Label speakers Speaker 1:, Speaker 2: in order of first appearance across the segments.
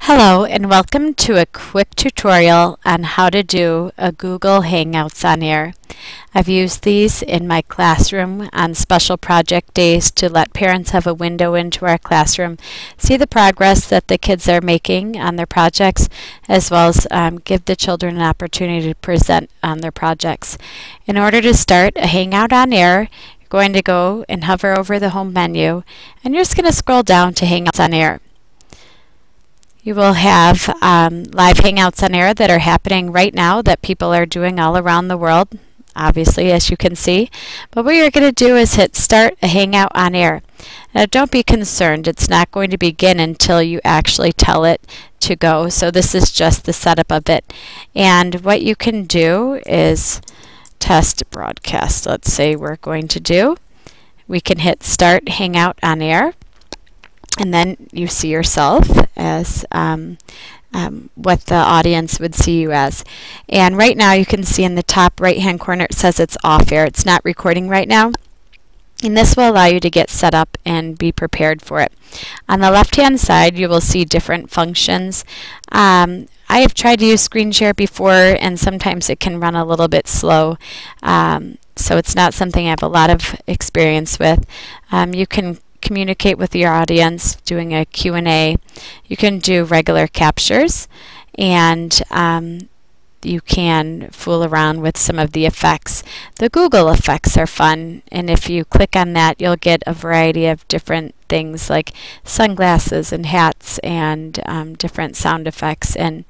Speaker 1: Hello and welcome to a quick tutorial on how to do a Google Hangouts on Air. I've used these in my classroom on special project days to let parents have a window into our classroom, see the progress that the kids are making on their projects, as well as give the children an opportunity to present on their projects. In order to start a Hangout on Air, you're going to go and hover over the home menu, and you're just going to scroll down to Hangouts on Air. You will have live Hangouts on Air that are happening right now that people are doing all around the world, obviously, as you can see. But what you're going to do is hit Start a Hangout on Air. Now, don't be concerned. It's not going to begin until you actually tell it to go. So this is just the setup of it. And what you can do is test broadcast. Let's say we're going to do. We can hit Start Hangout on Air. And then you see yourself as what the audience would see you as. And right now you can see in the top right hand corner it says it's off air. It's not recording right now. And this will allow you to get set up and be prepared for it. On the left hand side you will see different functions. I have tried to use screen share before, and sometimes it can run a little bit slow. So it's not something I have a lot of experience with. You can communicate with your audience doing a Q&A. You can do regular captures, and you can fool around with some of the effects. The Google effects are fun, and if you click on that you'll get a variety of different things like sunglasses and hats and different sound effects, and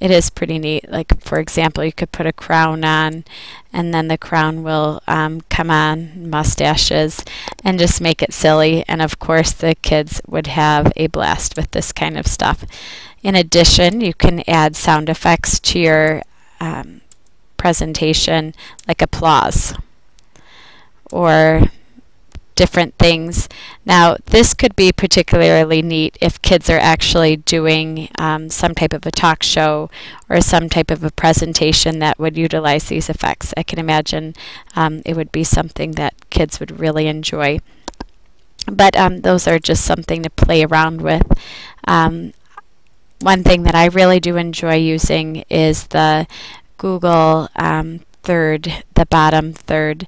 Speaker 1: it is pretty neat. Like, for example, you could put a crown on and then the crown will come on, mustaches, and just make it silly. And of course the kids would have a blast with this kind of stuff. In addition, you can add sound effects to your presentation, like applause or different things. Now, this could be particularly neat if kids are actually doing some type of a talk show or some type of a presentation that would utilize these effects. I can imagine it would be something that kids would really enjoy. But those are just something to play around with. One thing that I really do enjoy using is the Google third, the bottom third.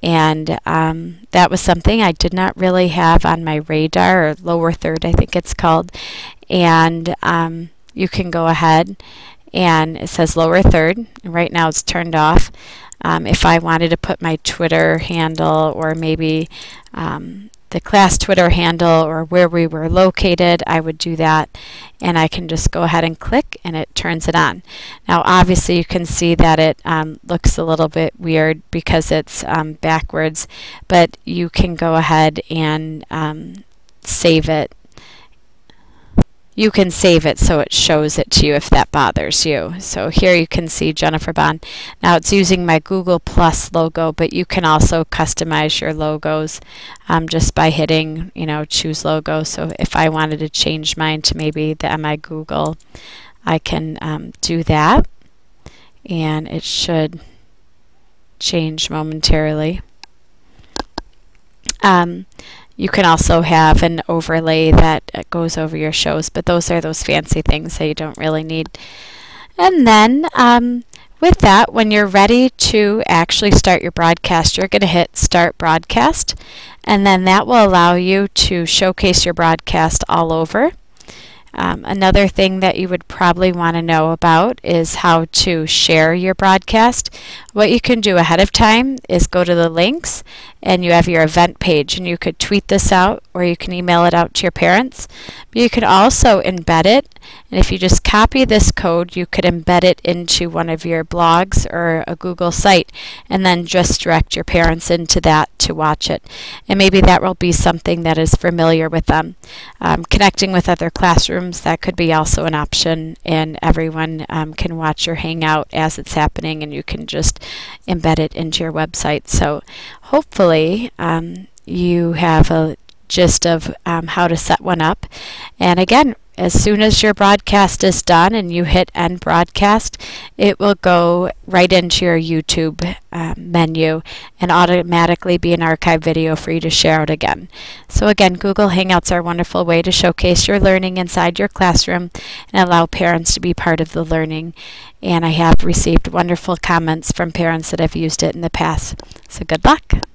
Speaker 1: And that was something I did not really have on my radar, or lower third I think it's called. And you can go ahead, and it says lower third. Right now it's turned off. If I wanted to put my Twitter handle, or maybe the class Twitter handle, or where we were located, I would do that, and I can just go ahead and click and it turns it on. Now obviously you can see that it looks a little bit weird because it's backwards, but you can go ahead and save it. You can save it so it shows it to you if that bothers you. So here you can see Jennifer Bond. Now it's using my Google Plus logo, but you can also customize your logos just by hitting, choose logo. So if I wanted to change mine to maybe the MI Google, I can do that, and it should change momentarily. You can also have an overlay that goes over your shows, but those are those fancy things that you don't really need. And then with that, when you're ready to actually start your broadcast, you're going to hit Start Broadcast, and then that will allow you to showcase your broadcast all over. Another thing that you would probably want to know about is how to share your broadcast. What you can do ahead of time is go to the links, and you have your event page, and you could tweet this out, or you can email it out to your parents. But you could also embed it, and if you just copy this code, you could embed it into one of your blogs or a Google site, and then just direct your parents into that to watch it. And maybe that will be something that is familiar with them. Connecting with other classrooms, that could be also an option, and everyone can watch your Hangout as it's happening, and you can just embed it into your website. So hopefully you have a gist of how to set one up. And again, as soon as your broadcast is done and you hit end broadcast, it will go right into your YouTube menu and automatically be an archive video for you to share out again. So again, Google Hangouts are a wonderful way to showcase your learning inside your classroom and allow parents to be part of the learning. And I have received wonderful comments from parents that have used it in the past. So good luck.